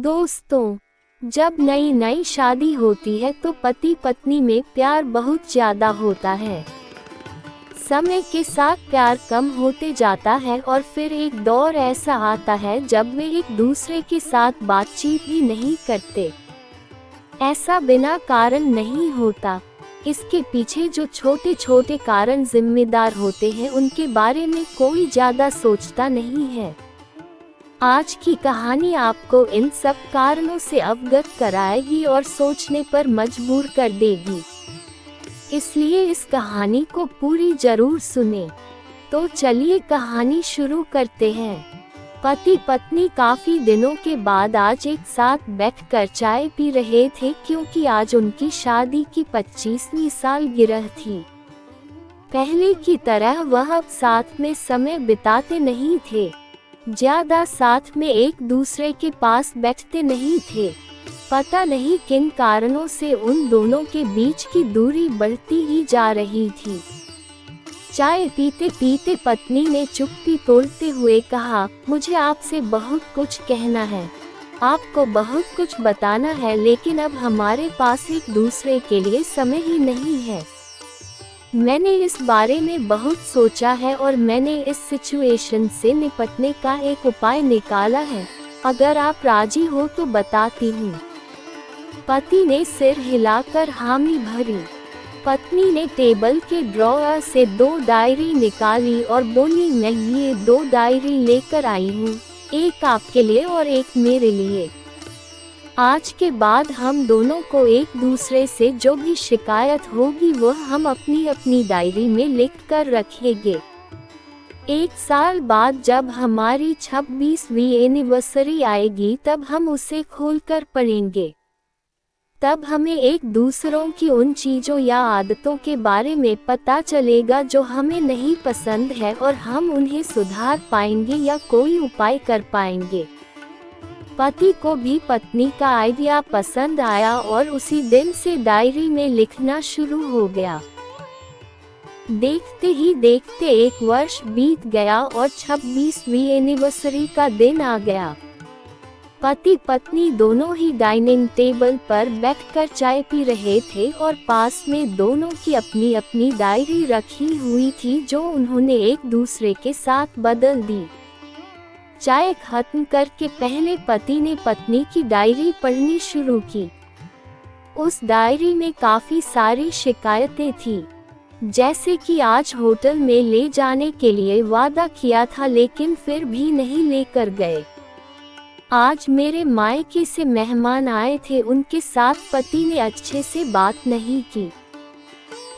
दोस्तों, जब नई नई शादी होती है तो पति पत्नी में प्यार बहुत ज्यादा होता है। समय के साथ प्यार कम होते जाता है और फिर एक दौर ऐसा आता है जब वे एक दूसरे के साथ बातचीत भी नहीं करते। ऐसा बिना कारण नहीं होता। इसके पीछे जो छोटे छोटे कारण जिम्मेदार होते हैं उनके बारे में कोई ज्यादा सोचता नहीं है। आज की कहानी आपको इन सब कारणों से अवगत कराएगी और सोचने पर मजबूर कर देगी। इसलिए इस कहानी को पूरी जरूर सुने। तो चलिए कहानी शुरू करते हैं। पति पत्नी काफी दिनों के बाद आज एक साथ बैठकर चाय पी रहे थे, क्योंकि आज उनकी शादी की 25वीं सालगिरह थी। पहले की तरह वह अब साथ में समय बिताते नहीं थे, ज्यादा साथ में एक दूसरे के पास बैठते नहीं थे। पता नहीं किन कारणों से उन दोनों के बीच की दूरी बढ़ती ही जा रही थी। चाय पीते पीते पत्नी ने चुप्पी तोड़ते हुए कहा, मुझे आपसे बहुत कुछ कहना है, आपको बहुत कुछ बताना है, लेकिन अब हमारे पास एक दूसरे के लिए समय ही नहीं है। मैंने इस बारे में बहुत सोचा है और मैंने इस सिचुएशन से निपटने का एक उपाय निकाला है। अगर आप राजी हो तो बताती हूँ। पति ने सिर हिलाकर हामी भरी। पत्नी ने टेबल के ड्रॉअर से 2 डायरी निकाली और बोली, मैं ये 2 डायरी लेकर आई हूँ, एक आपके लिए और एक मेरे लिए। आज के बाद हम दोनों को एक दूसरे से जो भी शिकायत होगी वह हम अपनी अपनी डायरी में लिख कर रखेंगे। 1 साल बाद जब हमारी 26वीं एनिवर्सरी आएगी तब हम उसे खोलकर पढ़ेंगे। तब हमें एक दूसरों की उन चीज़ों या आदतों के बारे में पता चलेगा जो हमें नहीं पसंद है, और हम उन्हें सुधार पाएंगे या कोई उपाय कर पाएंगे। पति को भी पत्नी का आइडिया पसंद आया और उसी दिन से डायरी में लिखना शुरू हो गया। देखते ही देखते 1 वर्ष बीत गया और 26वीं एनिवर्सरी का दिन आ गया। पति पत्नी दोनों ही डाइनिंग टेबल पर बैठकर चाय पी रहे थे और पास में दोनों की अपनी अपनी डायरी रखी हुई थी जो उन्होंने एक दूसरे के साथ बदल दी। चाय खत्म करके पहले पति ने पत्नी की डायरी पढ़नी शुरू की। उस डायरी में काफी सारी शिकायतें थी, जैसे कि आज होटल में ले जाने के लिए वादा किया था लेकिन फिर भी नहीं लेकर गए। आज मेरे मायके से मेहमान आए थे, उनके साथ पति ने अच्छे से बात नहीं की।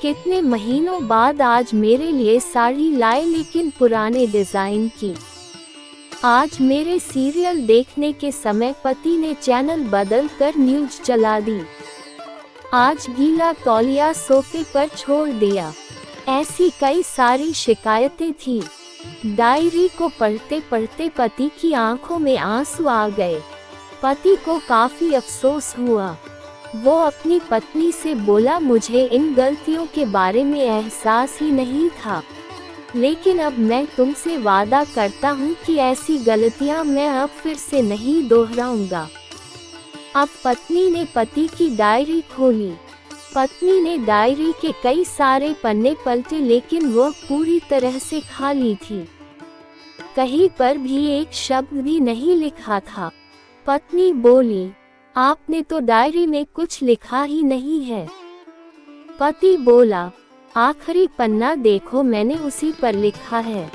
कितने महीनों बाद आज मेरे लिए साड़ी लाए लेकिन पुराने डिजाइन की। आज मेरे सीरियल देखने के समय पति ने चैनल बदल कर न्यूज चला दी। आज गीला तौलिया सोफे पर छोड़ दिया। ऐसी कई सारी शिकायतें थी। डायरी को पढ़ते पढ़ते पति की आंखों में आंसू आ गए। पति को काफी अफसोस हुआ। वो अपनी पत्नी से बोला, मुझे इन गलतियों के बारे में एहसास ही नहीं था, लेकिन अब मैं तुमसे वादा करता हूँ कि ऐसी गलतियाँ मैं अब फिर से नहीं दोहराऊंगा। अब पत्नी ने पति की डायरी खोली। पत्नी ने डायरी के कई सारे पन्ने पलटे लेकिन वह पूरी तरह से खाली थी। कहीं पर भी एक शब्द भी नहीं लिखा था। पत्नी बोली, आपने तो डायरी में कुछ लिखा ही नहीं है। पति बोला, आखिरी पन्ना देखो, मैंने उसी पर लिखा है।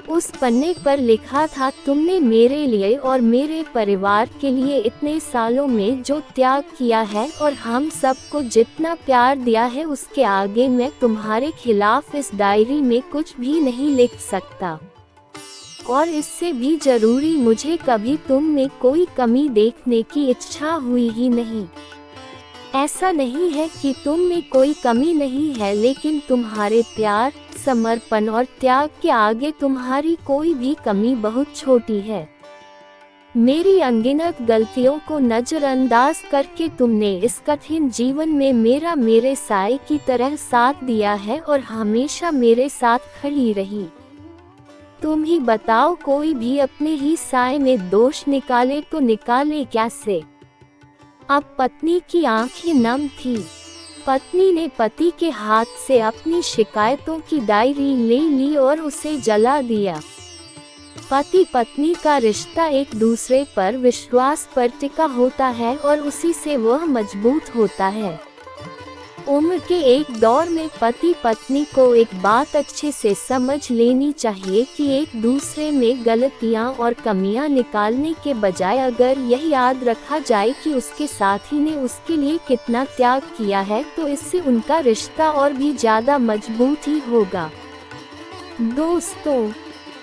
उस पन्ने पर लिखा था, तुमने मेरे लिए और मेरे परिवार के लिए इतने सालों में जो त्याग किया है और हम सबको जितना प्यार दिया है, उसके आगे मैं तुम्हारे खिलाफ इस डायरी में कुछ भी नहीं लिख सकता। और इससे भी जरूरी, मुझे कभी तुम में कोई कमी देखने की इच्छा हुई ही नहीं। ऐसा नहीं है कि तुम में कोई कमी नहीं है, लेकिन तुम्हारे प्यार, समर्पण और त्याग के आगे तुम्हारी कोई भी कमी बहुत छोटी है। मेरी अनगिनत गलतियों को नजरअंदाज करके तुमने इस कठिन जीवन में मेरे साए की तरह साथ दिया है और हमेशा मेरे साथ खड़ी रही। तुम ही बताओ, कोई भी अपने ही साए में दोष निकाले तो निकाले कैसे। अब पत्नी की आंखें नम थी। पत्नी ने पति के हाथ से अपनी शिकायतों की डायरी ले ली और उसे जला दिया। पति पत्नी का रिश्ता एक दूसरे पर विश्वास पर टिका होता है और उसी से वह मजबूत होता है। उम्र के एक दौर में पति पत्नी को एक बात अच्छे से समझ लेनी चाहिए कि एक दूसरे में गलतियां और कमियां निकालने के बजाय अगर यह याद रखा जाए कि उसके साथी ने उसके लिए कितना त्याग किया है, तो इससे उनका रिश्ता और भी ज़्यादा मजबूत ही होगा। दोस्तों,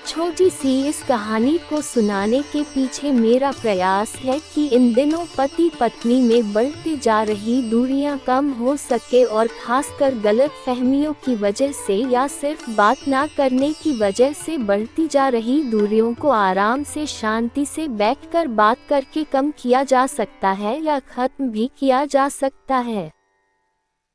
छोटी सी इस कहानी को सुनाने के पीछे मेरा प्रयास है कि इन दिनों पति पत्नी में बढ़ती जा रही दूरियां कम हो सके और खासकर गलत फहमियों की वजह से या सिर्फ बात ना करने की वजह से बढ़ती जा रही दूरियों को आराम से शांति से बैठकर बात करके कम किया जा सकता है या खत्म भी किया जा सकता है।